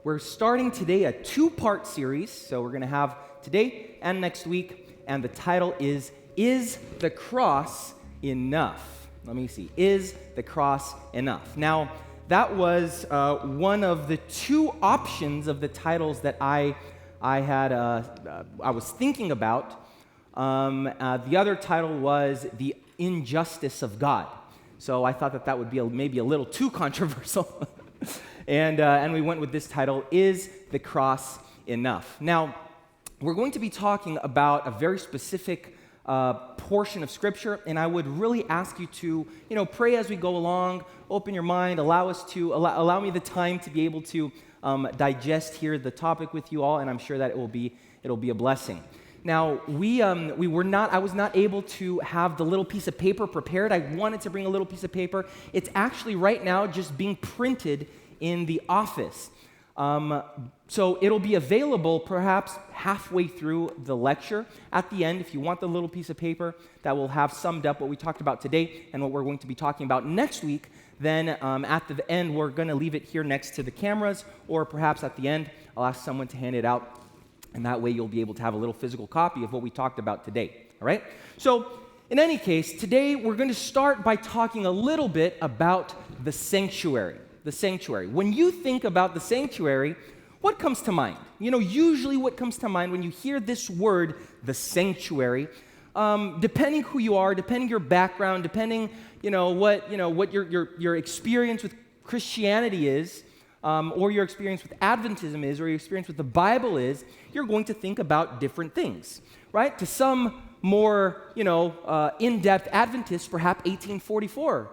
We're starting today a two-part series, so we're going to have today and next week, and the title is the Cross Enough? Let me see. Is the cross enough? Now, that was one of the two options of the titles that I was thinking about. The other title was The Injustice of God. So I thought that would be maybe a little too controversial. And we went with this title, Is the Cross Enough? Now, we're going to be talking about a very specific portion of Scripture, and I would really ask you to, pray as we go along, open your mind, allow me the time to be able to digest here the topic with you all, and I'm sure that it'll be a blessing. Now, I was not able to have the little piece of paper prepared. I wanted to bring a little piece of paper. It's actually right now just being printed in the office. So it'll be available perhaps halfway through the lecture. At the end, if you want the little piece of paper that will have summed up what we talked about today and what we're going to be talking about next week, then at the end, we're going to leave it here next to the cameras, or perhaps at the end, I'll ask someone to hand it out, and that way you'll be able to have a little physical copy of what we talked about today, all right? So in any case, today we're going to start by talking a little bit about the sanctuary. The sanctuary. When you think about the sanctuary, what comes to mind? Usually what comes to mind when you hear this word, the sanctuary, depending who you are, depending your background, depending, what your experience with Christianity is, or your experience with Adventism is, or your experience with the Bible is, you're going to think about different things, right? To some more, in-depth Adventists, perhaps 1844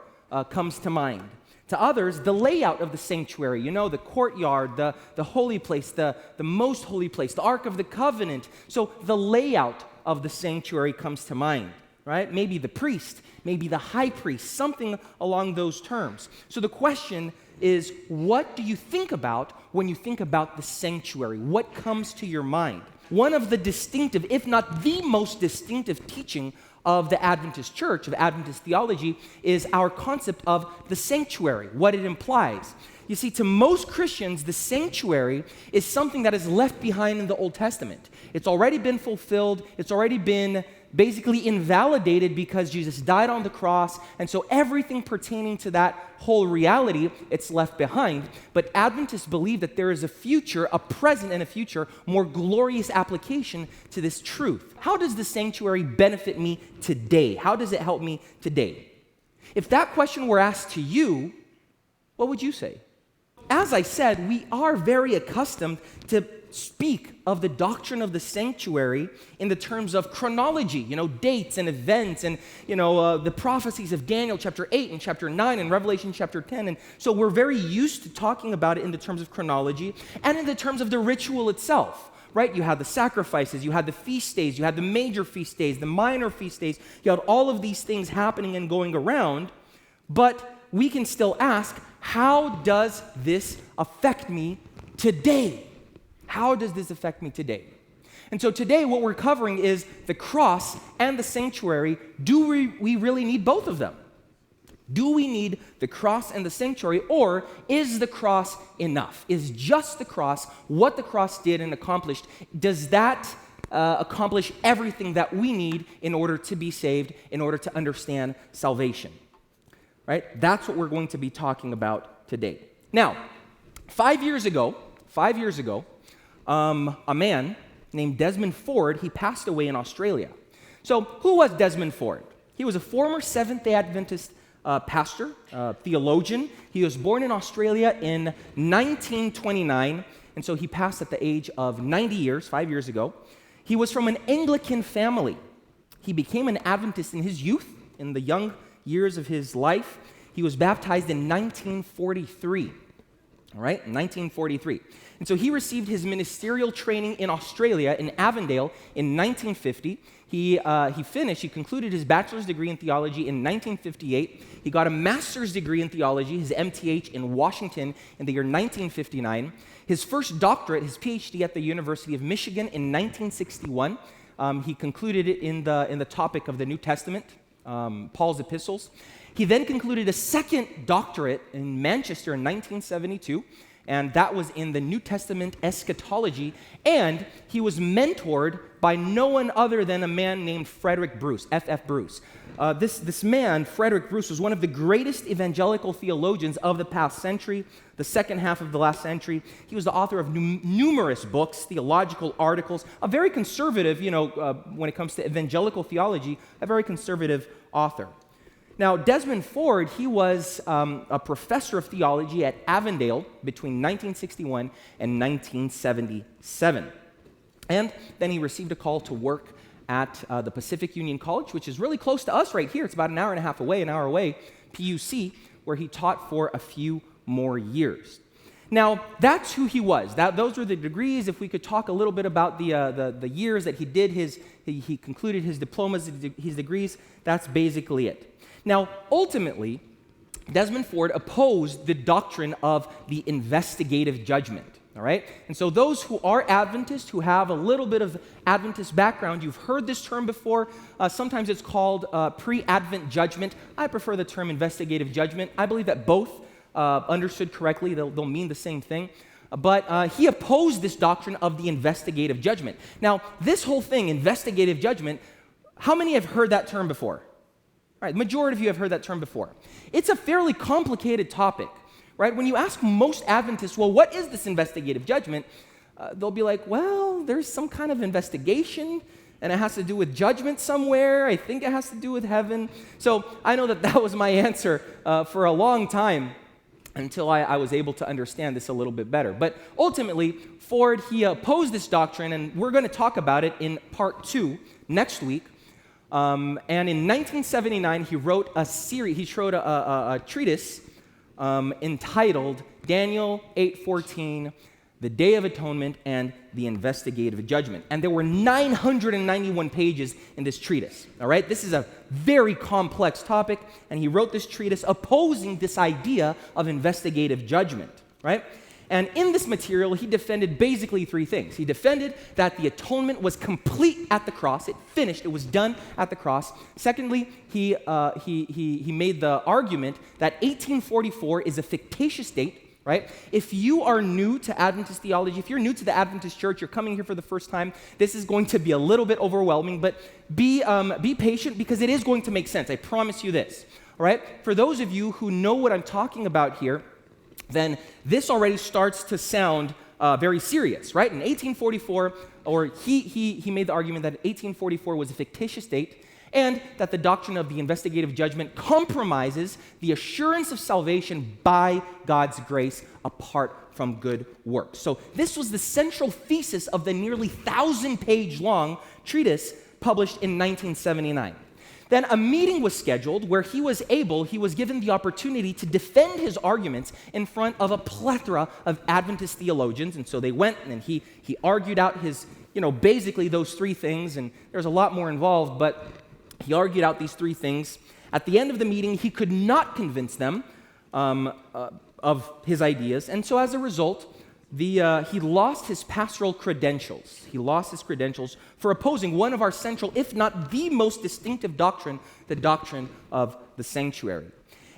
comes to mind. To others, the layout of the sanctuary, the courtyard, the holy place, the most holy place, the Ark of the Covenant. So the layout of the sanctuary comes to mind, right? Maybe the priest, maybe the high priest, something along those terms. So the question is, what do you think about when you think about the sanctuary? What comes to your mind? One of the distinctive, if not the most distinctive teaching of the Adventist Church, of Adventist theology, is our concept of the sanctuary, what it implies. You see, to most Christians, the sanctuary is something that is left behind in the Old Testament. It's already been fulfilled. It's already been basically invalidated because Jesus died on the cross, and so everything pertaining to that whole reality, it's left behind. But Adventists believe that there is a future, a present and a future, more glorious application to this truth. How does the sanctuary benefit me today? How does it help me today? If that question were asked to you, what would you say? As I said, we are very accustomed to speak of the doctrine of the sanctuary in the terms of chronology, dates and events and, the prophecies of Daniel chapter 8 and chapter 9 and Revelation chapter 10. And so we're very used to talking about it in the terms of chronology and in the terms of the ritual itself, right? You had the sacrifices, you had the feast days, you had the major feast days, the minor feast days. You had all of these things happening and going around, but we can still ask, how does this affect me today? How does this affect me today? And so today what we're covering is the cross and the sanctuary. Do we really need both of them? Do we need the cross and the sanctuary, or is the cross enough? Is just the cross, what the cross did and accomplished, does that accomplish everything that we need in order to be saved, in order to understand salvation? Right? That's what we're going to be talking about today. Now, 5 years ago, a man named Desmond Ford, he passed away in Australia. So who was Desmond Ford? He was a former Seventh-day Adventist pastor, theologian. He was born in Australia in 1929, and so he passed at the age of 90 years, 5 years ago. He was from an Anglican family. He became an Adventist in his youth, in the young years of his life. He was baptized in 1943, all right, 1943. And so he received his ministerial training in Australia, in Avondale, in 1950. He concluded his bachelor's degree in theology in 1958. He got a master's degree in theology, his MTH, in Washington in the year 1959. His first doctorate, his PhD at the University of Michigan in 1961. He concluded it in the topic of the New Testament, Paul's epistles. He then concluded a second doctorate in Manchester in 1972, And that was in the New Testament eschatology, and he was mentored by no one other than a man named Frederick Bruce, F.F. Bruce. This man, Frederick Bruce, was one of the greatest evangelical theologians of the past century, the second half of the last century. He was the author of numerous books, theological articles, a very conservative, when it comes to evangelical theology, a very conservative author. Now, Desmond Ford, he was a professor of theology at Avondale between 1961 and 1977. And then he received a call to work at the Pacific Union College, which is really close to us right here. It's about an hour away, PUC, where he taught for a few more years. Now, that's who he was. Those were the degrees. If we could talk a little bit about the years that he did he concluded his diplomas, his degrees, that's basically it. Now, ultimately, Desmond Ford opposed the doctrine of the investigative judgment. All right? And so those who are Adventists, who have a little bit of Adventist background, you've heard this term before. Sometimes it's called pre-Advent judgment. I prefer the term investigative judgment. I believe that both, understood correctly, they'll mean the same thing. But he opposed this doctrine of the investigative judgment. Now, this whole thing, investigative judgment, how many have heard that term before? All right, the majority of you have heard that term before. It's a fairly complicated topic. Right? When you ask most Adventists, well, what is this investigative judgment? They'll be like, well, there's some kind of investigation, and it has to do with judgment somewhere. I think it has to do with heaven. So I know that was my answer for a long time until I was able to understand this a little bit better. But ultimately, Ford, he opposed this doctrine, and we're going to talk about it in part 2 next week. And in 1979, he wrote a treatise entitled Daniel 8:14, The Day of Atonement and the Investigative Judgment. And there were 991 pages in this treatise, all right? This is a very complex topic, and he wrote this treatise opposing this idea of investigative judgment, right? And in this material, he defended basically 3 things. He defended that the atonement was complete at the cross. It finished. It was done at the cross. Secondly, he made the argument that 1844 is a fictitious date, right? If you are new to Adventist theology, if you're new to the Adventist church, you're coming here for the first time, this is going to be a little bit overwhelming, but be patient because it is going to make sense. I promise you this, all right? For those of you who know what I'm talking about here, then this already starts to sound very serious, right? In 1844, or he made the argument that 1844 was a fictitious date, and that the doctrine of the investigative judgment compromises the assurance of salvation by God's grace apart from good works. So this was the central thesis of the nearly 1,000-page long treatise published in 1979. Then a meeting was scheduled where he was given the opportunity to defend his arguments in front of a plethora of Adventist theologians. And so they went and he argued out his, basically those 3 things. And there's a lot more involved, but he argued out these 3 things. At the end of the meeting, he could not convince them of his ideas. And so as a result, he lost his pastoral credentials. He lost his credentials for opposing one of our central, if not the most distinctive doctrine, the doctrine of the sanctuary.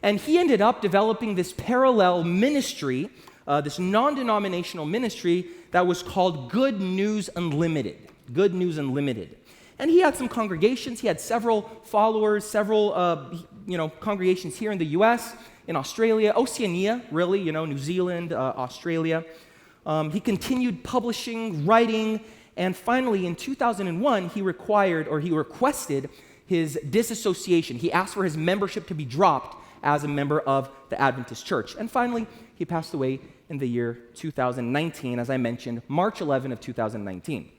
And he ended up developing this parallel ministry, this non-denominational ministry that was called Good News Unlimited. Good News Unlimited. And he had some congregations. He had several followers, several congregations here in the U.S., in Australia, Oceania, really, New Zealand, Australia. He continued publishing, writing, and finally in 2001, he requested his disassociation. He asked for his membership to be dropped as a member of the Adventist Church. And finally, he passed away in the year 2019, as I mentioned, March 11 of 2019.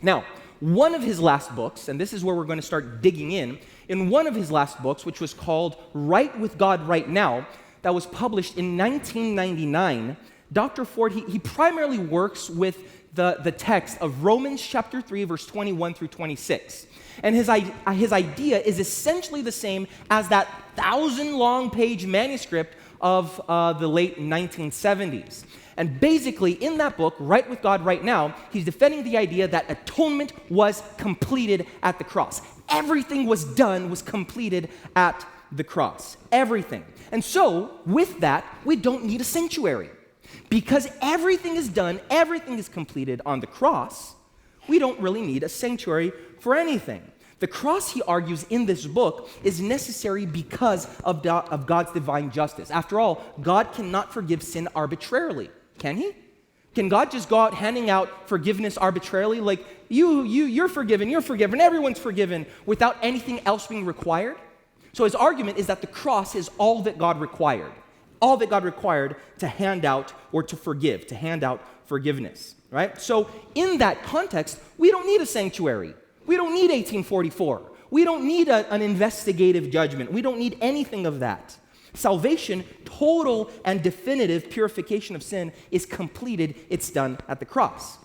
Now, one of his last books, and this is where we're going to start digging in one of his last books, which was called Right with God Right Now, that was published in 1999, Dr. Ford, he primarily works with the text of Romans chapter 3, verse 21 through 26. And his idea is essentially the same as that 1,000-long page manuscript of the late 1970s. And basically, in that book, Right with God Right Now, he's defending the idea that atonement was completed at the cross. Everything was done, was completed at the cross. Everything. And so, with that, we don't need a sanctuary. Because everything is done, everything is completed on the cross, we don't really need a sanctuary for anything. The cross, he argues in this book, is necessary because of God's divine justice. After all, God cannot forgive sin arbitrarily, can he? Can God just go out handing out forgiveness arbitrarily, like you're forgiven, everyone's forgiven, without anything else being required? So his argument is that the cross is all that God required to hand out or to forgive, to hand out forgiveness, right? So in that context, we don't need a sanctuary. We don't need 1844. We don't need an investigative judgment. We don't need anything of that. Salvation, total and definitive purification of sin, is completed. It's done at the cross.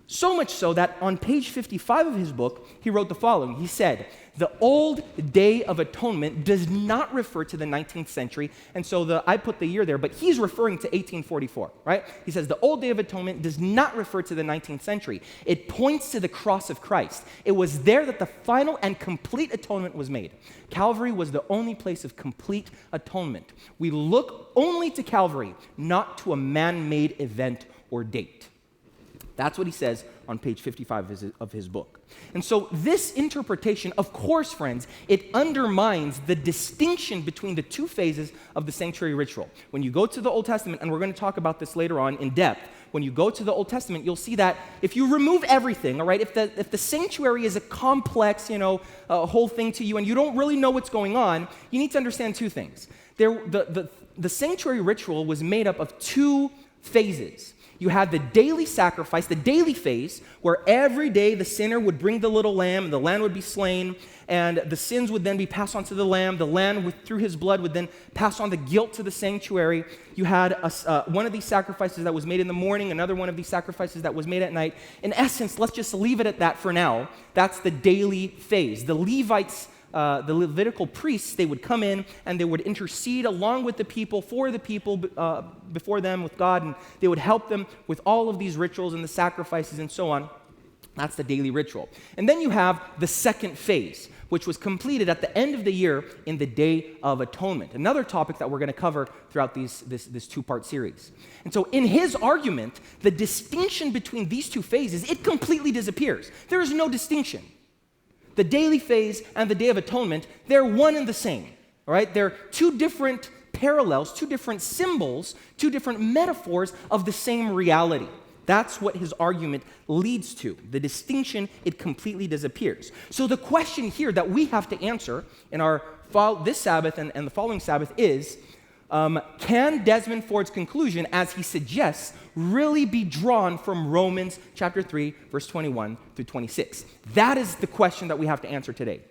So much so that on page 55 of his book, he wrote the following. He said, "The old Day of Atonement does not refer to the 19th century," and so I put the year there, but he's referring to 1844, right? He says, "The old Day of Atonement does not refer to the 19th century. It points to the cross of Christ. It was there that the final and complete atonement was made. Calvary was the only place of complete atonement. We look only to Calvary, not to a man-made event or date." That's what he says on page 55 of his book. And so this interpretation, of course, friends, it undermines the distinction between the two phases of the sanctuary ritual. When you go to the Old Testament, and we're going to talk about this later on in depth, when you go to the Old Testament, you'll see that if you remove everything, all right, if the sanctuary is a complex, whole thing to you, and you don't really know what's going on, you need to understand two things. The sanctuary ritual was made up of two phases. You had the daily sacrifice, the daily phase, where every day the sinner would bring the little lamb, and the lamb would be slain, and the sins would then be passed on to the lamb. The lamb, through his blood, would then pass on the guilt to the sanctuary. You had one of these sacrifices that was made in the morning, another one of these sacrifices that was made at night. In essence, let's just leave it at that for now. That's the daily phase. The Levites, the Levitical priests, they would come in and they would intercede along with the people, for the people, before them with God, and they would help them with all of these rituals and the sacrifices and so on. That's the daily ritual. And then you have the second phase, which was completed at the end of the year in the Day of Atonement, another topic that we're going to cover throughout this two-part series. And so in his argument, the distinction between these two phases, it completely disappears. There is no distinction. The daily phase and the Day of Atonement, they're one and the same, all right? They're two different parallels, two different symbols, two different metaphors of the same reality. That's what his argument leads to. The distinction, it completely disappears. So the question here that we have to answer in this Sabbath and the following Sabbath is, can Desmond Ford's conclusion, as he suggests, really be drawn from Romans chapter 3, verse 21 through 26? That is the question that we have to answer today.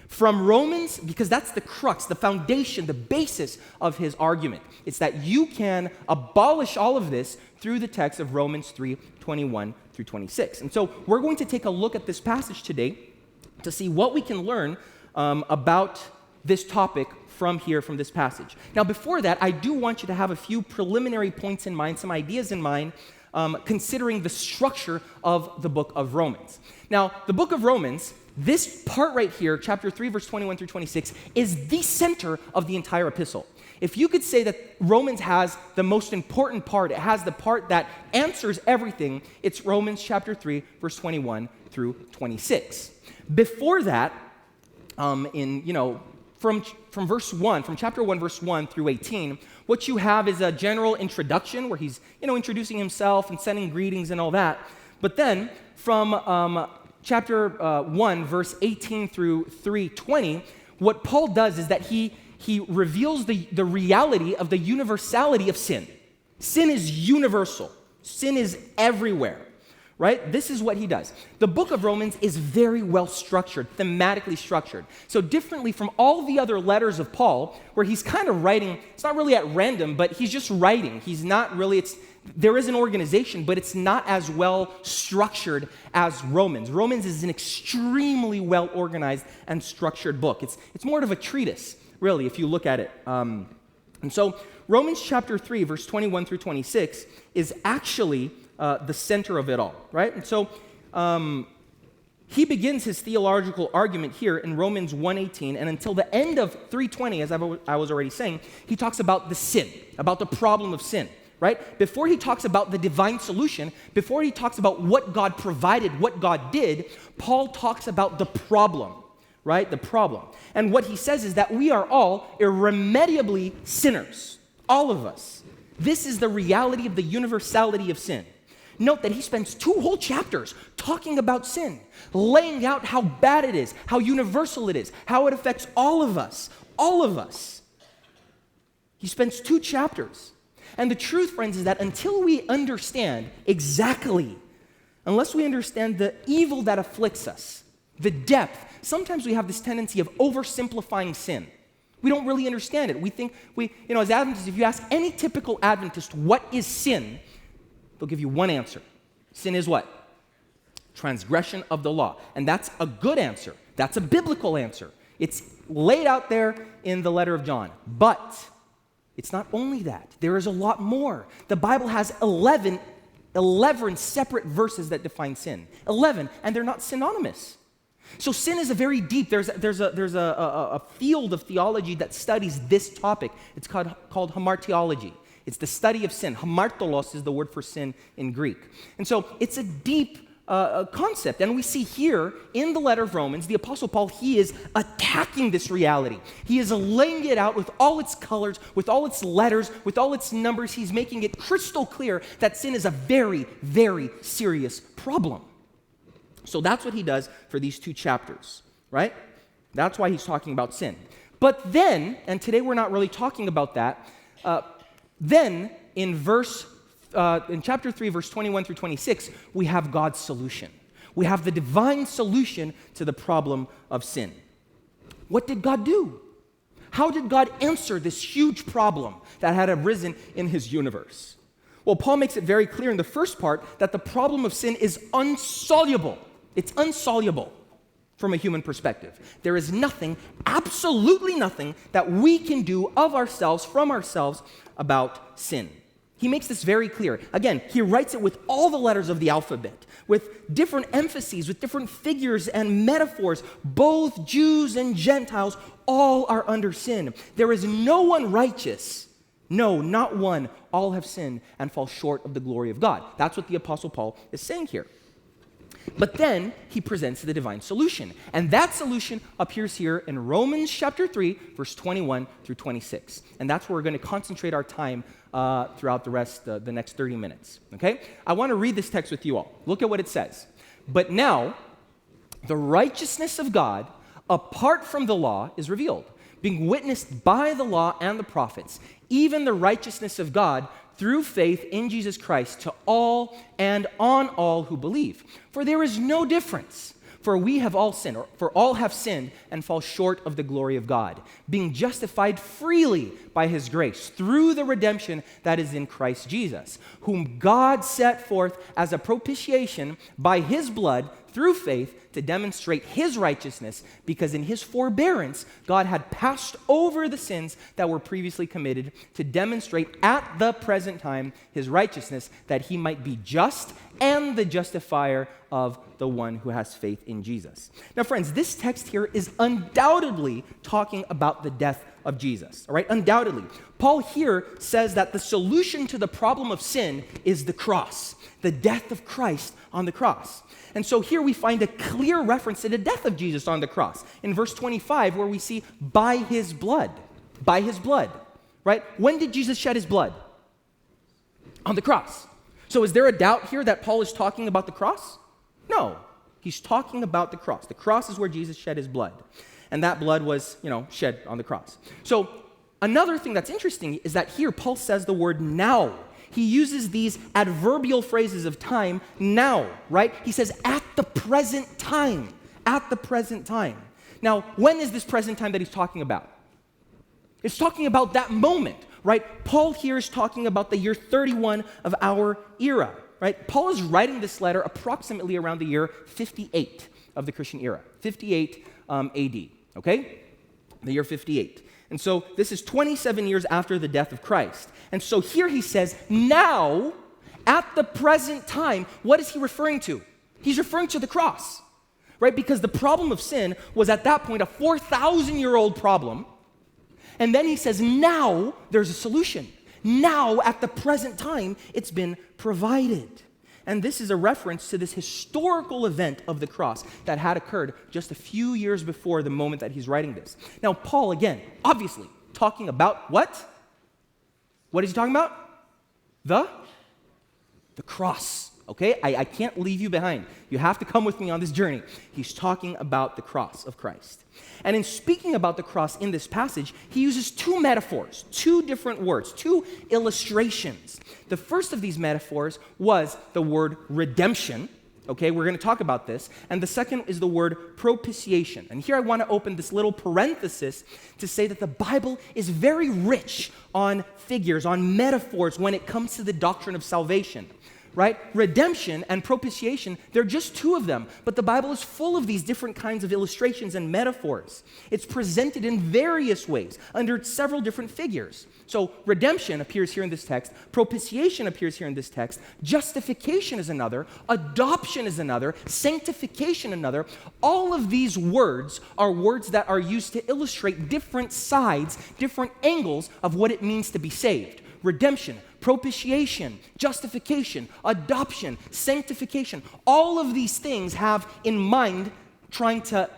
From Romans, because that's the crux, the foundation, the basis of his argument. It's that you can abolish all of this through the text of Romans 3, 21 through 26. And so we're going to take a look at this passage today to see what we can learn about this topic from this passage. Now, before that, I do want you to have a few preliminary points in mind, some ideas in mind, considering the structure of the book of Romans. Now, the book of Romans, this part right here, chapter 3, verse 21 through 26, is the center of the entire epistle. If you could say that Romans has the most important part, it has the part that answers everything, it's Romans chapter 3, verse 21 through 26. Before that, from verse 1, from chapter 1, verse 1 through 18, what you have is a general introduction where he's, introducing himself and sending greetings and all that. But then from chapter 1, verse 18 through 3:20, what Paul does is that he reveals the reality of the universality of sin. Sin is universal. Sin is everywhere. Right? This is what he does. The book of Romans is very well structured, thematically structured. So differently from all the other letters of Paul, where he's kind of writing, it's not really at random, but he's just writing. He's not really, there is an organization, but it's not as well structured as Romans. Romans is an extremely well organized and structured book. It's more of a treatise, really, if you look at it. And so Romans chapter 3, verse 21 through 26 is actually the center of it all, right? And so he begins his theological argument here in Romans 1:18, and until the end of 3:20, as I was already saying, he talks about the sin, about the problem of sin, right? Before he talks about the divine solution, before he talks about what God provided, what God did, Paul talks about the problem, right? The problem. And what he says is that we are all irremediably sinners, all of us. This is the reality of the universality of sin. Note that he spends 2 whole chapters talking about sin, laying out how bad it is, how universal it is, how it affects all of us, all of us. He spends 2 chapters. And the truth, friends, is that until we understand exactly, unless we understand the evil that afflicts us, the depth, sometimes we have this tendency of oversimplifying sin. We don't really understand it. We think, as Adventists, if you ask any typical Adventist, what is sin? They'll give you one answer. Sin is what? Transgression of the law. And that's a good answer. That's a biblical answer. It's laid out there in the letter of John. But it's not only that. There is a lot more. The Bible has 11 separate verses that define sin. 11, and they're not synonymous. So sin is a very deep, there's a field of theology that studies this topic. It's called hamartiology. It's the study of sin. Hamartolos is the word for sin in Greek. And so it's a deep concept. And we see here in the letter of Romans, the Apostle Paul, he is attacking this reality. He is laying it out with all its colors, with all its letters, with all its numbers. He's making it crystal clear that sin is a very, very serious problem. So that's what he does for these 2 chapters, right? That's why he's talking about sin. But then, and today we're not really talking about that, then in chapter 3, verse 21 through 26, we have God's solution. We have the divine solution to the problem of sin. What did God do? How did God answer this huge problem that had arisen in his universe? Well, Paul makes it very clear in the first part that the problem of sin is insoluble. It's insoluble from a human perspective. There is nothing, absolutely nothing, that we can do of ourselves, from ourselves, about sin. He makes this very clear. Again, he writes it with all the letters of the alphabet, with different emphases, with different figures and metaphors. Both Jews and Gentiles, all are under sin. There is no one righteous. No, not one. All have sinned and fall short of the glory of God. That's what the Apostle Paul is saying here. But then he presents the divine solution. And that solution appears here in Romans chapter 3, verse 21 through 26. And that's where we're going to concentrate our time throughout the next 30 minutes. Okay? I want to read this text with you all. Look at what it says. But now, the righteousness of God, apart from the law, is revealed, being witnessed by the law and the prophets, even the righteousness of God through faith in Jesus Christ to all and on all who believe. For there is no difference, for we have all sinned, or for all have sinned and fall short of the glory of God, being justified freely by his grace through the redemption that is in Christ Jesus, whom God set forth as a propitiation by his blood through faith to demonstrate his righteousness, because in his forbearance God had passed over the sins that were previously committed, to demonstrate at the present time his righteousness, that he might be just and the justifier of the one who has faith in Jesus. Now, friends, this text here is undoubtedly talking about the death of Jesus, all right? Undoubtedly. Paul here says that the solution to the problem of sin is the cross, the death of Christ on the cross. And so here we find a clear reference to the death of Jesus on the cross in verse 25, where we see by his blood, right? When did Jesus shed his blood? On the cross. So is there a doubt here that Paul is talking about the cross? No, he's talking about the cross. The cross is where Jesus shed his blood. And that blood was, shed on the cross. So another thing that's interesting is that here Paul says the word now. He uses these adverbial phrases of time, now, right? He says at the present time, at the present time. Now, when is this present time that he's talking about? It's talking about that moment, right? Paul here is talking about the year 31 of our era, right? Paul is writing this letter approximately around the year 58 of the Christian era, 58 AD, okay? The year 58. And so this is 27 years after the death of Christ. And so here he says, now, at the present time, what is he referring to? He's referring to the cross, right? Because the problem of sin was at that point a 4,000-year-old problem. And then he says, now there's a solution. Now, at the present time, it's been provided. And this is a reference to this historical event of the cross that had occurred just a few years before the moment that he's writing this. Now, Paul, again, obviously, talking about what? What is he talking about? The cross, okay? I can't leave you behind. You have to come with me on this journey. He's talking about the cross of Christ. And in speaking about the cross in this passage, he uses two metaphors, two different words, two illustrations. The first of these metaphors was the word redemption. Okay, we're going to talk about this. And the second is the word propitiation. And here I want to open this little parenthesis to say that the Bible is very rich on figures, on metaphors when it comes to the doctrine of salvation. Right? Redemption and propitiation, they're just two of them. But the Bible is full of these different kinds of illustrations and metaphors. It's presented in various ways under several different figures. So redemption appears here in this text. Propitiation appears here in this text. Justification is another. Adoption is another. Sanctification another. All of these words are words that are used to illustrate different sides, different angles of what it means to be saved. Redemption, propitiation, justification, adoption, sanctification. All of these things have in mind trying to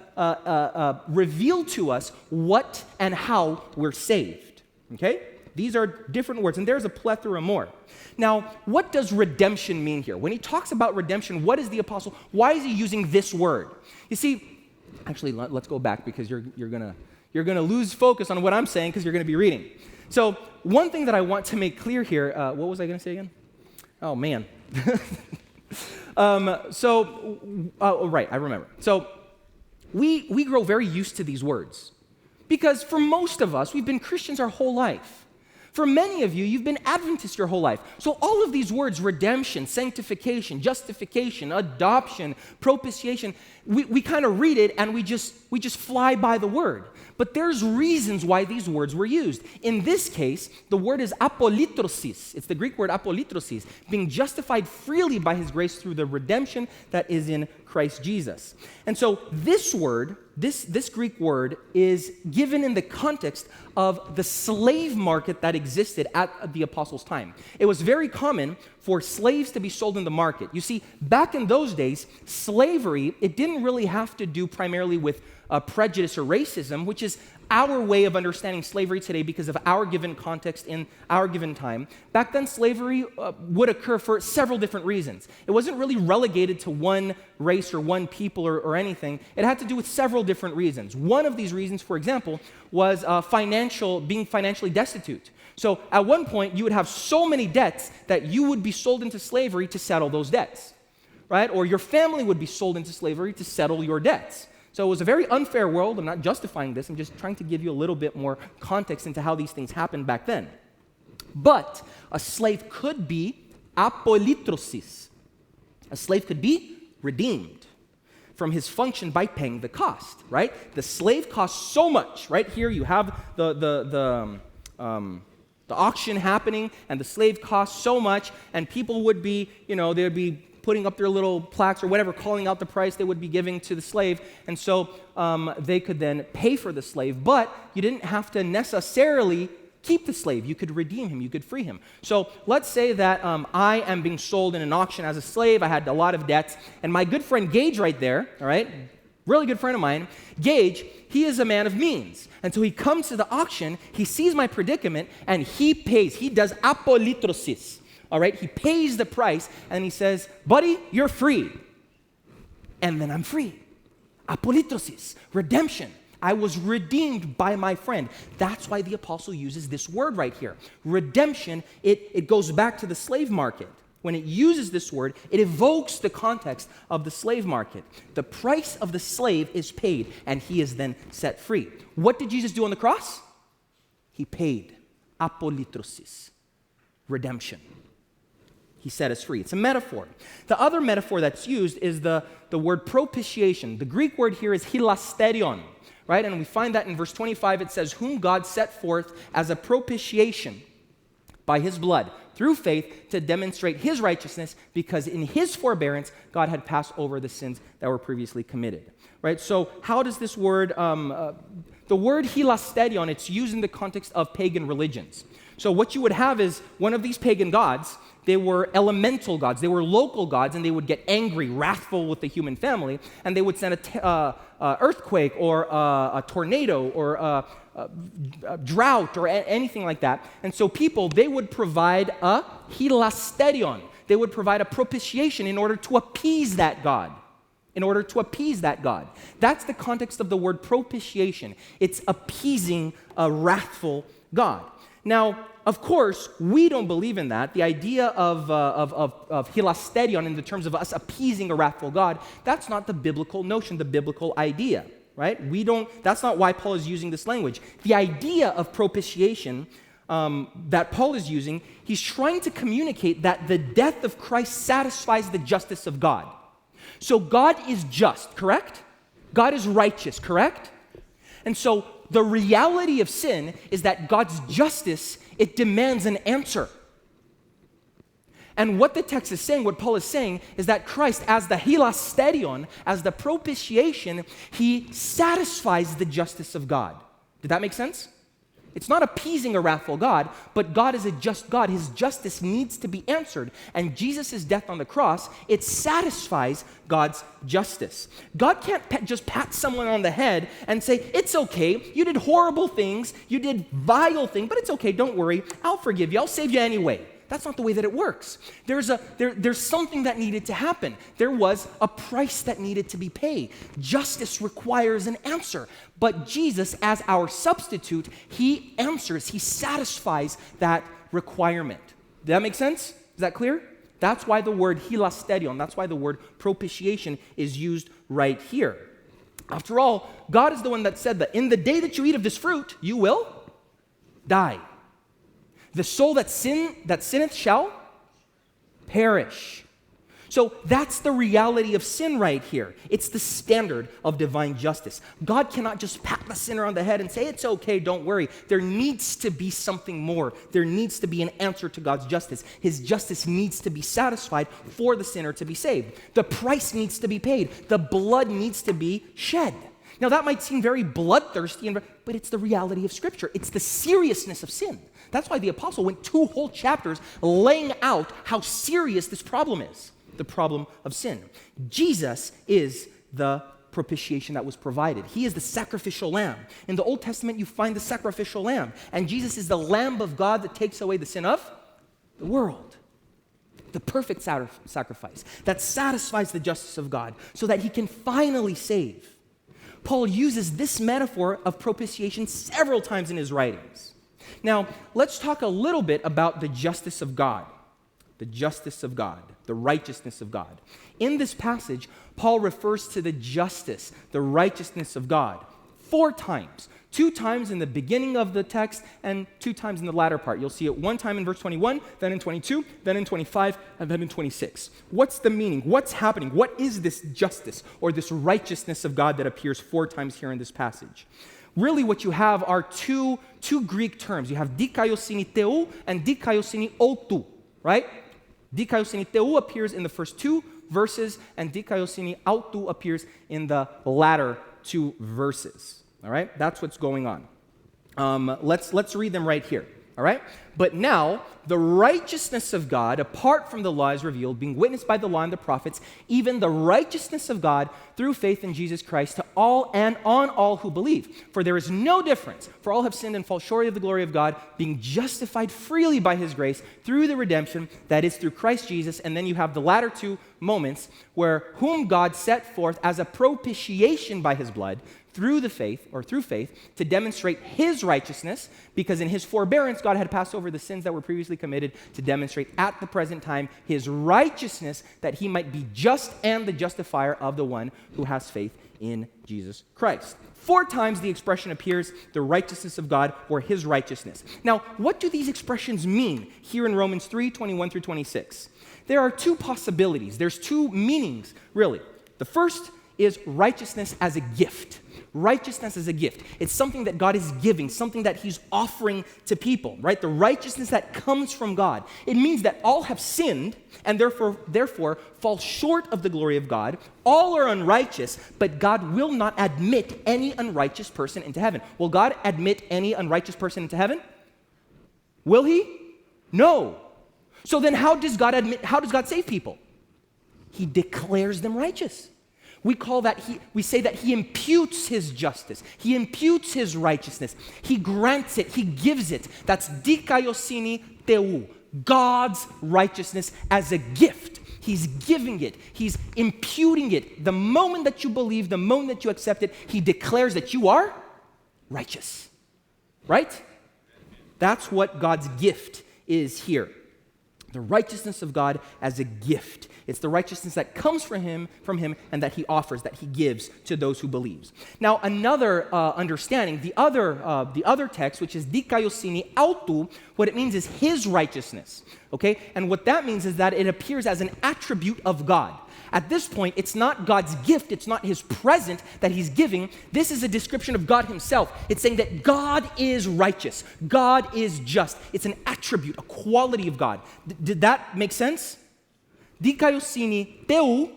reveal to us what and how we're saved. Okay? These are different words, and there's a plethora more. Now, what does redemption mean here? When he talks about redemption, what is the apostle? Why is he using this word? You see, actually, let's go back because you're gonna lose focus on what I'm saying because you're gonna be reading. So one thing that I want to make clear here, what was I going to say again? Oh, man. Right, I remember. So we grow very used to these words because for most of us, we've been Christians our whole life. For many of you, you've been Adventists your whole life. So all of these words, redemption, sanctification, justification, adoption, propitiation, we kind of read it and we just fly by the word. But there's reasons why these words were used. In this case, the word is apolitrosis. It's the Greek word apolitrosis, being justified freely by his grace through the redemption that is in Christ Jesus. And so this word, this Greek word is given in the context of the slave market that existed at the apostles' time. It was very common for slaves to be sold in the market. You see, back in those days, slavery, it didn't really have to do primarily with prejudice or racism, which is our way of understanding slavery today because of our given context in our given time. Back then, slavery would occur for several different reasons. It wasn't really relegated to one race or one people or anything. It had to do with several different reasons. One of these reasons, for example, was being financially destitute. So at one point, you would have so many debts that you would be sold into slavery to settle those debts, right? Or your family would be sold into slavery to settle your debts. So it was a very unfair world. I'm not justifying this. I'm just trying to give you a little bit more context into how these things happened back then. But a slave could be apolitrosis. A slave could be redeemed from his function by paying the cost, right? The slave costs so much, right? Here you have the auction happening, and the slave costs so much, and people would be, they would be putting up their little plaques or whatever, calling out the price they would be giving to the slave. And so they could then pay for the slave, but you didn't have to necessarily keep the slave. You could redeem him. You could free him. So let's say that I am being sold in an auction as a slave. I had a lot of debts. And my good friend Gage right there, all right, really good friend of mine, Gage, he is a man of means. And so he comes to the auction, he sees my predicament, and he pays. He does apolitrosis. All right, he pays the price, and he says, buddy, you're free. And then I'm free. Apolitrosis, redemption. I was redeemed by my friend. That's why the apostle uses this word right here. Redemption, it goes back to the slave market. When it uses this word, it evokes the context of the slave market. The price of the slave is paid, and he is then set free. What did Jesus do on the cross? He paid. Apolitrosis, redemption. He set us free. It's a metaphor. The other metaphor that's used is the word propitiation. The Greek word here is hilasterion, right? And we find that in verse 25. It says, whom God set forth as a propitiation by his blood through faith to demonstrate his righteousness, because in his forbearance, God had passed over the sins that were previously committed, right? So how does this word, the the word hilasterion, it's used in the context of pagan religions. So what you would have is one of these pagan gods, they were elemental gods, they were local gods, and they would get angry, wrathful with the human family, and they would send a earthquake or a tornado or a drought or anything like that. And so people, they would provide a hilasterion. They would provide a propitiation in order to appease that god. In order to appease that god. That's the context of the word propitiation. It's appeasing a wrathful god. Now, of course, we don't believe in that. The idea of hilasterion in the terms of us appeasing a wrathful God, that's not the biblical notion, the biblical idea, right? That's not why Paul is using this language. The idea of propitiation that Paul is using, he's trying to communicate that the death of Christ satisfies the justice of God. So God is just, correct? God is righteous, correct? And so the reality of sin is that God's justice, it demands an answer. And what the text is saying, what Paul is saying, is that Christ, as the hilasterion, as the propitiation, he satisfies the justice of God. Did that make sense? It's not appeasing a wrathful God, but God is a just God. His justice needs to be answered. And Jesus' death on the cross, it satisfies God's justice. God can't just pat someone on the head and say, it's okay, you did horrible things, you did vile things, but it's okay, don't worry, I'll forgive you, I'll save you anyway. That's not the way that it works. There's something that needed to happen. There was a price that needed to be paid. Justice requires an answer. But Jesus, as our substitute, he answers, he satisfies that requirement. Did that make sense? Is that clear? That's why the word hilasterion, that's why the word propitiation is used right here. After all, God is the one that said that in the day that you eat of this fruit, you will die. The soul that sinneth shall perish. So that's the reality of sin right here. It's the standard of divine justice. God cannot just pat the sinner on the head and say, it's okay, don't worry. There needs to be something more. There needs to be an answer to God's justice. His justice needs to be satisfied for the sinner to be saved. The price needs to be paid. The blood needs to be shed. Now that might seem very bloodthirsty, but it's the reality of Scripture. It's the seriousness of sin. That's why the apostle went 2 whole chapters laying out how serious this problem is, the problem of sin. Jesus is the propitiation that was provided. He is the sacrificial lamb. In the Old Testament, you find the sacrificial lamb, and Jesus is the Lamb of God that takes away the sin of the world. The perfect sacrifice that satisfies the justice of God so that he can finally save. Paul uses this metaphor of propitiation several times in his writings. Now, let's talk a little bit about the justice of God. The justice of God, the righteousness of God. In this passage, Paul refers to the justice, the righteousness of God 4 times. 2 times in the beginning of the text and 2 times in the latter part. You'll see it 1 time in verse 21, then in 22, then in 25, and then in 26. What's the meaning? What's happening? What is this justice or this righteousness of God that appears 4 times here in this passage? Really what you have are two Greek terms. You have dikaiosini theou and dikaiosini outou, right? Dikaiosini theou appears in the first 2 verses, and dikaiosini outou appears in the latter 2 verses. All right? That's what's going on. Let's read them right here. All right? But now, the righteousness of God, apart from the law, is revealed, being witnessed by the law and the prophets, even the righteousness of God through faith in Jesus Christ to all and on all who believe. For there is no difference, for all have sinned and fall short of the glory of God, being justified freely by his grace through the redemption that is through Christ Jesus. And then you have the latter 2 moments where whom God set forth as a propitiation by his blood, through faith, to demonstrate his righteousness, because in his forbearance God had passed over the sins that were previously committed, to demonstrate at the present time his righteousness, that he might be just and the justifier of the one who has faith in Jesus Christ. 4 times the expression appears, the righteousness of God, or his righteousness. Now, what do these expressions mean here in Romans 3:21 through 26? There are 2 possibilities. There's 2 meanings, really. The first is righteousness as a gift. Righteousness as a gift. It's something that God is giving, something that he's offering to people, right? The righteousness that comes from God. It means that all have sinned and therefore fall short of the glory of God. All are unrighteous, but God will not admit any unrighteous person into heaven. Will God admit any unrighteous person into heaven? Will he? No. So then how does God save people? He declares them righteous. We say that he imputes his justice. He imputes his righteousness. He grants it. He gives it. That's dikaiosini teu, God's righteousness as a gift. He's giving it. He's imputing it. The moment that you believe, the moment that you accept it, he declares that you are righteous. Right? That's what God's gift is here. The righteousness of God as a gift. It's the righteousness that comes from him, and that he offers, that he gives to those who believes. Now, another understanding, the other text, which is dikaiosini autou, what it means is his righteousness. Okay? And what that means is that it appears as an attribute of God. At this point, it's not God's gift, it's not his present that he's giving. This is a description of God himself. It's saying that God is righteous. God is just. It's an attribute, a quality of God. Did that make sense? Dikaiosini teu,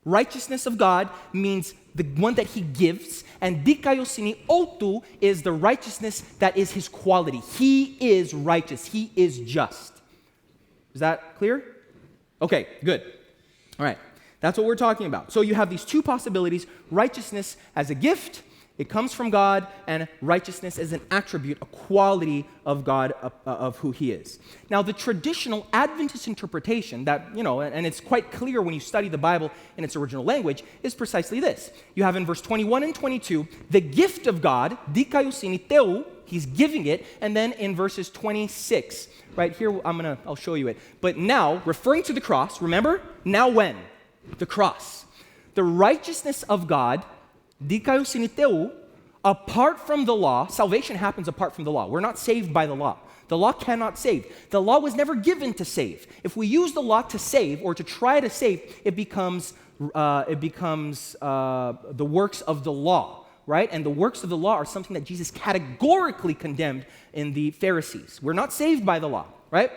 righteousness of God, means the one that he gives, and dikaiosini autou is the righteousness that is his quality. He is righteous. He is just. Is that clear? Okay, good. All right. That's what we're talking about. So you have these two possibilities: righteousness as a gift, it comes from God, and righteousness as an attribute, a quality of God, of who he is. Now, the traditional Adventist interpretation that, and it's quite clear when you study the Bible in its original language, is precisely this. You have in verse 21 and 22, the gift of God, dikaiosini teu, he's giving it, and then in verses 26, right here, I'll show you it. But now, referring to the cross, remember? Now when? The cross. The righteousness of God, dikaiosini teu, apart from the law, salvation happens apart from the law. We're not saved by the law. The law cannot save. The law was never given to save. If we use the law to save or to try to save, it becomes the works of the law, right? And the works of the law are something that Jesus categorically condemned in the Pharisees. We're not saved by the law, right?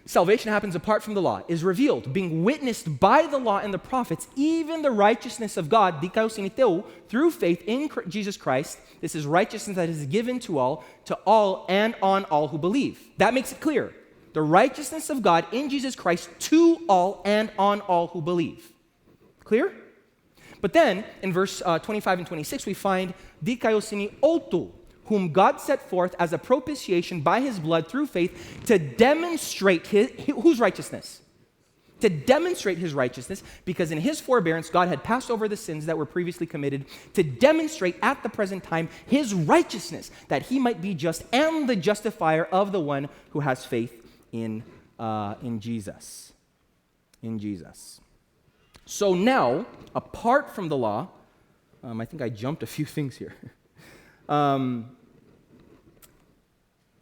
Salvation happens apart from the law, is revealed, being witnessed by the law and the prophets, even the righteousness of God, dikaiosini teu, through faith in Jesus Christ. This is righteousness that is given to all, and on all who believe. That makes it clear. The righteousness of God in Jesus Christ to all and on all who believe. Clear? But then, in verse 25 and 26, we find dikaiosini autou, whom God set forth as a propitiation by his blood through faith to demonstrate whose righteousness? To demonstrate his righteousness, because in his forbearance God had passed over the sins that were previously committed, to demonstrate at the present time his righteousness, that he might be just and the justifier of the one who has faith in Jesus. In Jesus. So now, apart from the law, I think I jumped a few things here.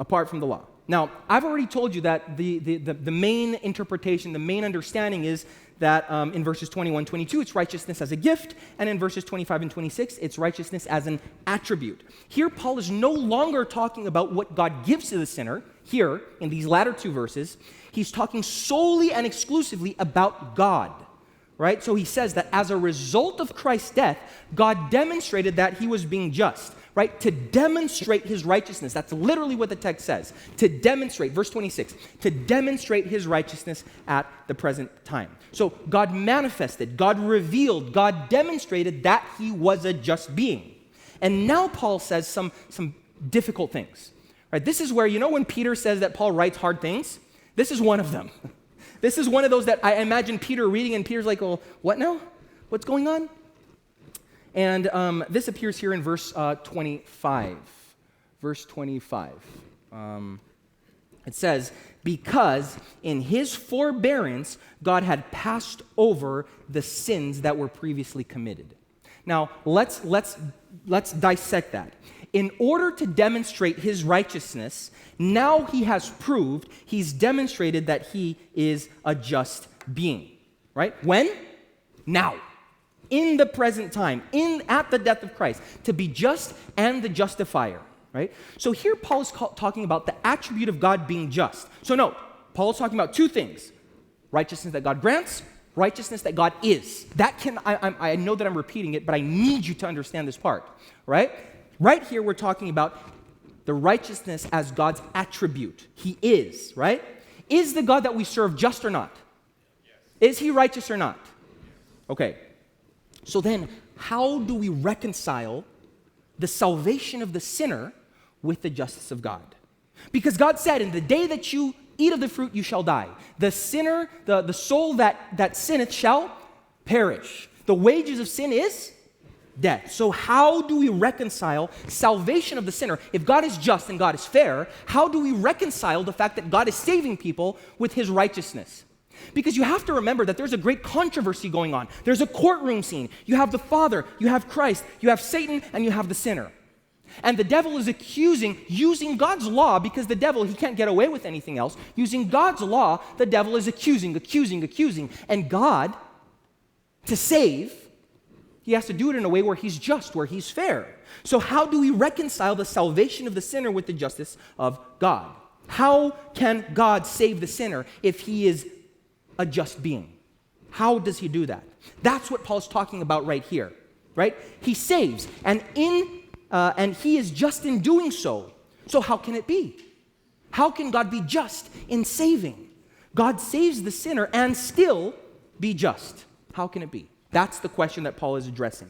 Apart from the law. Now, I've already told you that the main interpretation, the main understanding is that in verses 21, 22, it's righteousness as a gift, and in verses 25 and 26, it's righteousness as an attribute. Here, Paul is no longer talking about what God gives to the sinner. Here, in these latter two verses, he's talking solely and exclusively about God. Right? So he says that as a result of Christ's death, God demonstrated that he was being just. Right? To demonstrate his righteousness. That's literally what the text says. To demonstrate, verse 26, to demonstrate his righteousness at the present time. So God manifested, God revealed, God demonstrated that he was a just being. And now Paul says some difficult things. Right? This is where, when Peter says that Paul writes hard things, this is one of them. This is one of those that I imagine Peter reading, and Peter's like, well, what now? What's going on? And this appears here in verse 25. Verse 25. It says, because in his forbearance, God had passed over the sins that were previously committed. Now, let's dissect that. In order to demonstrate his righteousness, now he has proved, he's demonstrated that he is a just being. Right? When? Now. in the present time, at the death of Christ, to be just and the justifier, right? So here Paul is talking about the attribute of God being just. So note, Paul is talking about two things: righteousness that God grants, righteousness that God is. I know that I'm repeating it, but I need you to understand this part, right? Right here we're talking about the righteousness as God's attribute. He is, right? Is the God that we serve just or not? Yes. Is he righteous or not? Okay. So then, how do we reconcile the salvation of the sinner with the justice of God? Because God said, in the day that you eat of the fruit, you shall die. The sinner, the soul that sinneth shall perish. The wages of sin is death. So how do we reconcile salvation of the sinner? If God is just and God is fair, how do we reconcile the fact that God is saving people with his righteousness? Because you have to remember that there's a great controversy going on. There's a courtroom scene. You have the Father, you have Christ, you have Satan, and you have the sinner. And the devil is accusing, using God's law, because the devil, he can't get away with anything else. Using God's law, the devil is accusing. And God, to save, he has to do it in a way where he's just, where he's fair. So how do we reconcile the salvation of the sinner with the justice of God? How can God save the sinner if he is a just being? How does he do that? That's what Paul's talking about right here, right? He saves, and he is just in doing so. So how can it be? How can God be just in saving? God saves the sinner and still be just. How can it be? That's the question that Paul is addressing.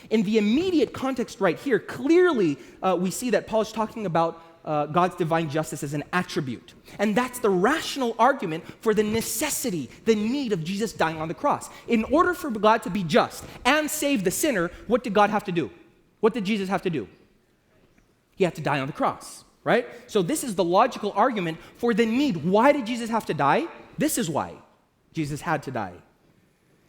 In the immediate context right here, clearly we see that Paul is talking about God's divine justice as an attribute. And that's the rational argument for the necessity, the need of Jesus dying on the cross. In order for God to be just and save the sinner, what did God have to do? What did Jesus have to do? He had to die on the cross, right? So this is the logical argument for the need. Why did Jesus have to die? This is why Jesus had to die.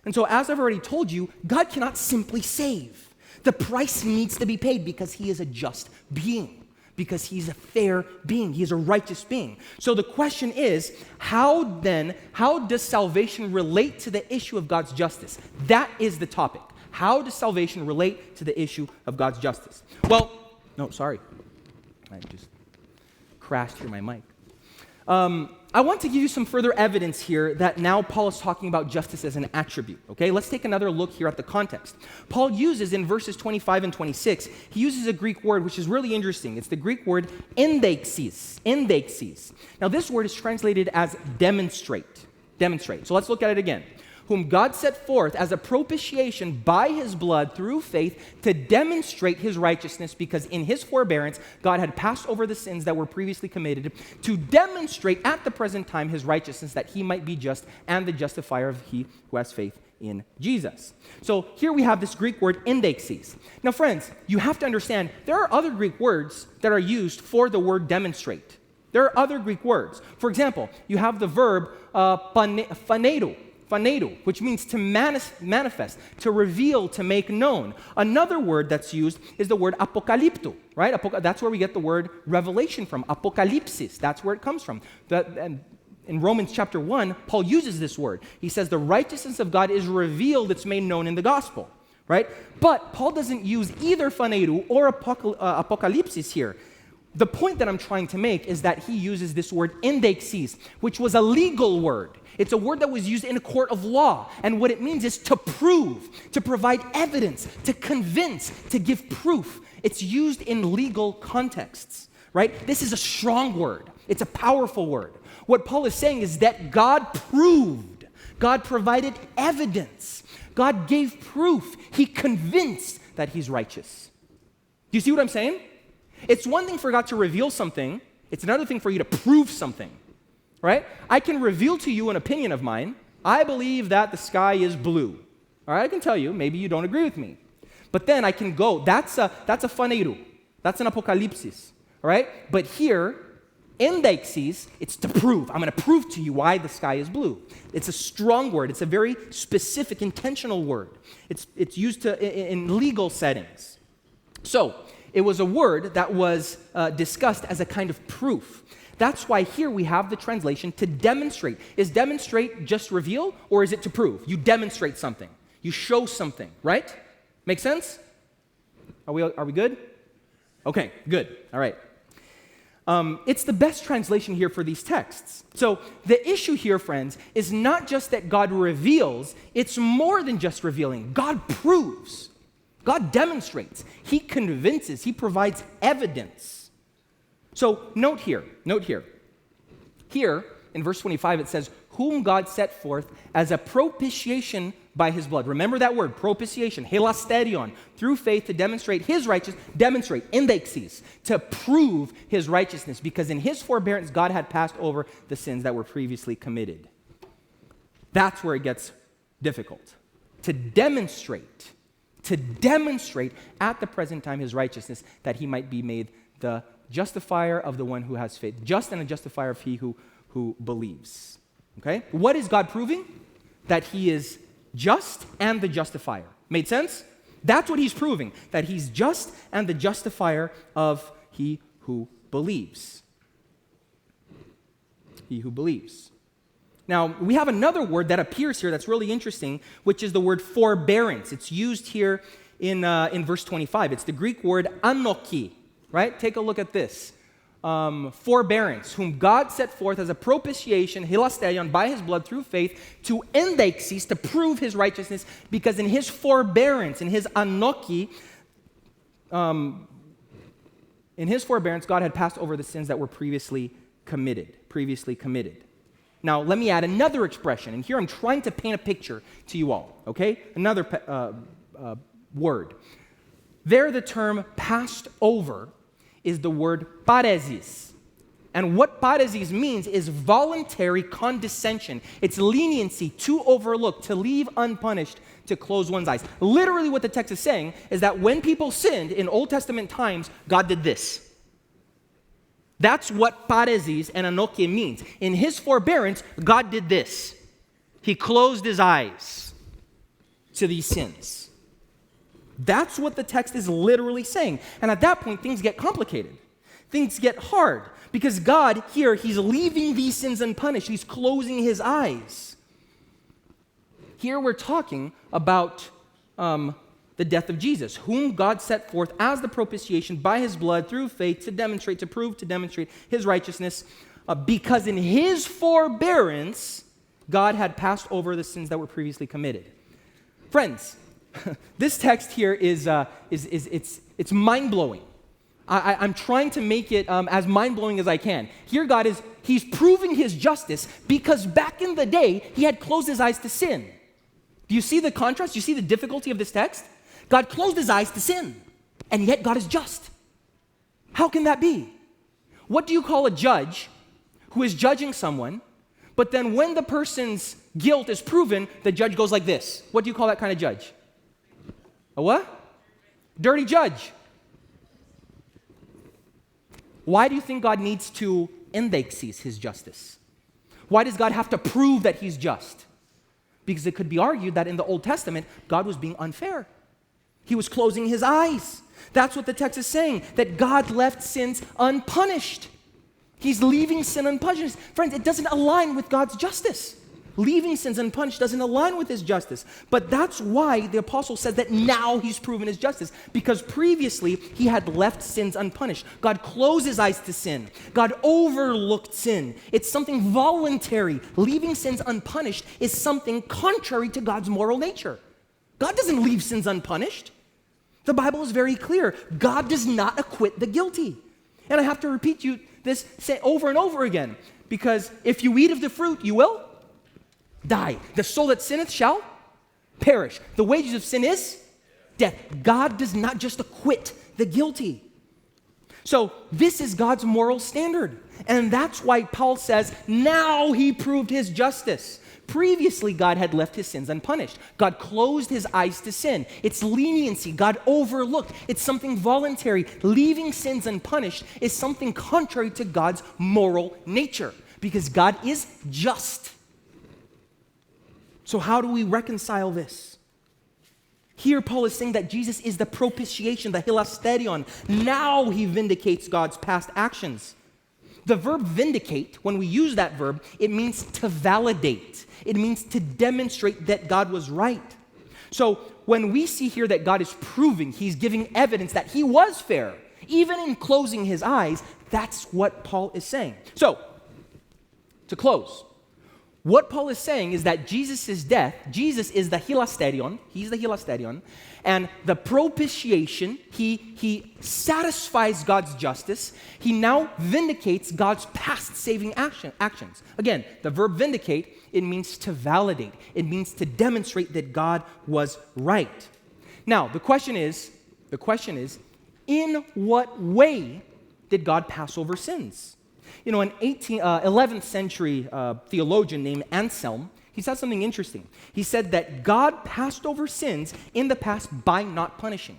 And so, as I've already told you, God cannot simply save. The price needs to be paid because he is a just being, because he's a fair being, he is a righteous being. So the question is, how does salvation relate to the issue of God's justice? That is the topic. How does salvation relate to the issue of God's justice? Well, no, sorry. I just crashed through my mic. I want to give you some further evidence here that now Paul is talking about justice as an attribute, okay? Let's take another look here at the context. Paul uses in verses 25 and 26, he uses a Greek word which is really interesting. It's the Greek word endexis. Now this word is translated as demonstrate. So let's look at it again. Whom God set forth as a propitiation by his blood through faith to demonstrate his righteousness, because in his forbearance God had passed over the sins that were previously committed, to demonstrate at the present time his righteousness, that he might be just and the justifier of he who has faith in Jesus. So here we have this Greek word endexis. Now friends, you have to understand there are other Greek words that are used for the word demonstrate. There are other Greek words. For example, you have the verb phanedo, which means to manifest, to reveal, to make known. Another word that's used is the word apocalypto, right? That's where we get the word revelation from, apocalypsis. That's where it comes from. In Romans chapter 1, Paul uses this word. He says the righteousness of God is revealed, it's made known in the gospel, right? But Paul doesn't use either phanedo or apocalypsis here. The point that I'm trying to make is that he uses this word endexis, which was a legal word. It's a word that was used in a court of law. And what it means is to prove, to provide evidence, to convince, to give proof. It's used in legal contexts, right? This is a strong word. It's a powerful word. What Paul is saying is that God proved, God provided evidence, God gave proof, he convinced that he's righteous. Do you see what I'm saying? It's one thing for God to reveal something. It's another thing for you to prove something, right? I can reveal to you an opinion of mine. I believe that the sky is blue. All right, I can tell you, maybe you don't agree with me. But then I can go, that's a phaneiro. That's an apocalypsis, all right? But here, endexis, it's to prove. I'm going to prove to you why the sky is blue. It's a strong word. It's a very specific, intentional word. It's used in legal settings. So, it was a word that was discussed as a kind of proof. That's why here we have the translation to demonstrate. Is demonstrate just reveal, or is it to prove? You demonstrate something. You show something, right? Make sense? Are we good? Okay, good. All right. It's the best translation here for these texts. So the issue here, friends, is not just that God reveals, it's more than just revealing. God proves. God demonstrates. He convinces. He provides evidence. So note here. Here, in verse 25, it says, whom God set forth as a propitiation by his blood. Remember that word, propitiation, hilasterion, through faith to demonstrate his righteousness, indexes, to prove his righteousness, because in his forbearance, God had passed over the sins that were previously committed. That's where it gets difficult. To demonstrate at the present time his righteousness, that he might be made the justifier of the one who has faith, just and a justifier of he who believes. Okay? What is God proving? That he is just and the justifier. Made sense? That's what he's proving, that he's just and the justifier of he who believes. He who believes. Now, we have another word that appears here that's really interesting, which is the word forbearance. It's used here in verse 25. It's the Greek word anoki, right? Take a look at this. Forbearance, whom God set forth as a propitiation, hilasterion, by his blood through faith, to endexes, to prove his righteousness, because in his forbearance, in his anoki, God had passed over the sins that were previously committed. Now, let me add another expression, and here I'm trying to paint a picture to you all, okay? Another word. There, the term passed over is the word paresis. And what paresis means is voluntary condescension. It's leniency, to overlook, to leave unpunished, to close one's eyes. Literally what the text is saying is that when people sinned in Old Testament times, God did this. That's what paresis and anoke means. In his forbearance, God did this. He closed his eyes to these sins. That's what the text is literally saying. And at that point, things get complicated. Things get hard. Because God here, he's leaving these sins unpunished. He's closing his eyes. Here we're talking about the death of Jesus, whom God set forth as the propitiation by his blood through faith to demonstrate his righteousness, because in his forbearance, God had passed over the sins that were previously committed. Friends, this text here is mind-blowing. I'm trying to make it as mind-blowing as I can. Here he's proving his justice because back in the day, he had closed his eyes to sin. Do you see the contrast? Do you see the difficulty of this text? God closed his eyes to sin, and yet God is just. How can that be? What do you call a judge who is judging someone, but then when the person's guilt is proven, the judge goes like this? What do you call that kind of judge? A what? Dirty judge. Why do you think God needs to indexes his justice? Why does God have to prove that he's just? Because it could be argued that in the Old Testament, God was being unfair. He was closing his eyes. That's what the text is saying, that God left sins unpunished. He's leaving sin unpunished. Friends, it doesn't align with God's justice. Leaving sins unpunished doesn't align with his justice. But that's why the apostle says that now he's proven his justice, because previously he had left sins unpunished. God closed his eyes to sin. God overlooked sin. It's something voluntary. Leaving sins unpunished is something contrary to God's moral nature. God doesn't leave sins unpunished. The Bible is very clear. God does not acquit the guilty. And I have to repeat this over and over again, because if you eat of the fruit, you will die. The soul that sinneth shall perish. The wages of sin is death. God does not just acquit the guilty. So this is God's moral standard. And that's why Paul says, now he proved his justice. Previously, God had left his sins unpunished. God closed his eyes to sin. It's leniency. God overlooked. It's something voluntary. Leaving sins unpunished is something contrary to God's moral nature, because God is just. So how do we reconcile this? Here, Paul is saying that Jesus is the propitiation, the hilasterion. Now he vindicates God's past actions. The verb vindicate, when we use that verb, it means to validate. It means to demonstrate that God was right. So when we see here that God is proving, he's giving evidence that he was fair, even in closing his eyes, that's what Paul is saying. So, to close, what Paul is saying is that Jesus' death, Jesus is the hilasterion, he's the hilasterion, and the propitiation, he satisfies God's justice. He now vindicates God's past saving actions. Again, the verb vindicate, it means to validate. It means to demonstrate that God was right. Now, the question is, in what way did God pass over sins? You know, an 11th century theologian named Anselm, he said something interesting. He said that God passed over sins in the past by not punishing.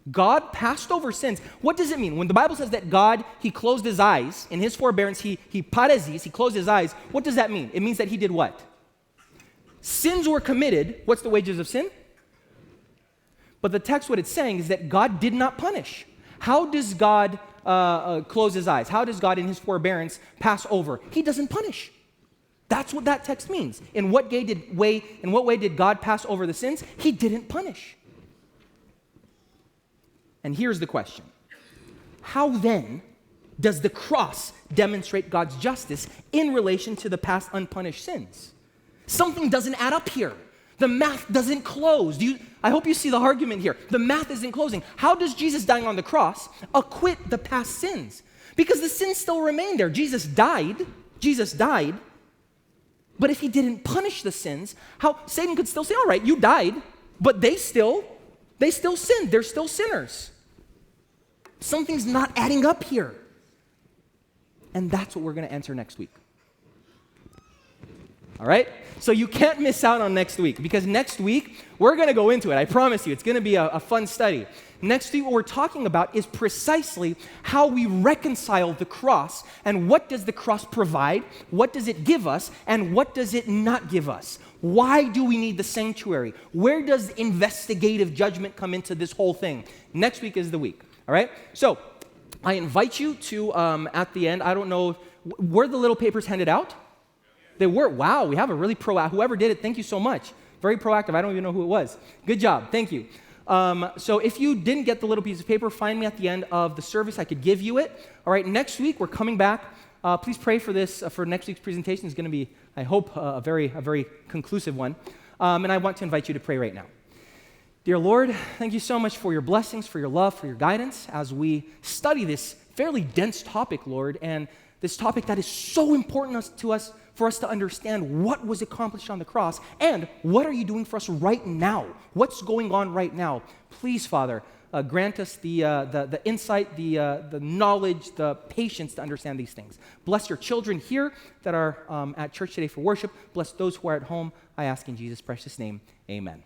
God passed over sins. What does it mean? When the Bible says that God, he closed his eyes, in his forbearance, he paresis, he closed his eyes, what does that mean? It means that he did what? Sins were committed. What's the wages of sin? But the text, what it's saying is that God did not punish. How does God close his eyes? How does God in his forbearance pass over? He doesn't punish. That's what that text means. In what way did God pass over the sins? He didn't punish. And here's the question. How then does the cross demonstrate God's justice in relation to the past unpunished sins? Something doesn't add up here. The math doesn't close. I hope you see the argument here. The math isn't closing. How does Jesus dying on the cross acquit the past sins? Because the sins still remain there. Jesus died, but if he didn't punish the sins, how Satan could still say, all right, you died, but they still sinned. They're still sinners. Something's not adding up here. And that's what we're going to answer next week. All right? So you can't miss out on next week, because next week we're going to go into it. I promise you, it's going to be a fun study. Next week, what we're talking about is precisely how we reconcile the cross, and what does the cross provide, what does it give us, and what does it not give us? Why do we need the sanctuary? Where does investigative judgment come into this whole thing? Next week is the week, all right? So I invite you to, at the end, I don't know, were the little papers handed out? They were. Wow, we have a really proactive, whoever did it, thank you so much. Very proactive. I don't even know who it was. Good job. Thank you. So if you didn't get the little piece of paper, find me at the end of the service. I could give you it. All right, next week we're coming back. Please pray for this, for next week's presentation. It's going to be, I hope, a very conclusive one. And I want to invite you to pray right now. Dear Lord, thank you so much for your blessings, for your love, for your guidance as we study this fairly dense topic, Lord, and this topic that is so important to us, for us to understand what was accomplished on the cross and what are you doing for us right now? What's going on right now? Please, Father, grant us the insight, the knowledge, the patience to understand these things. Bless your children here that are at church today for worship. Bless those who are at home. I ask in Jesus' precious name, amen.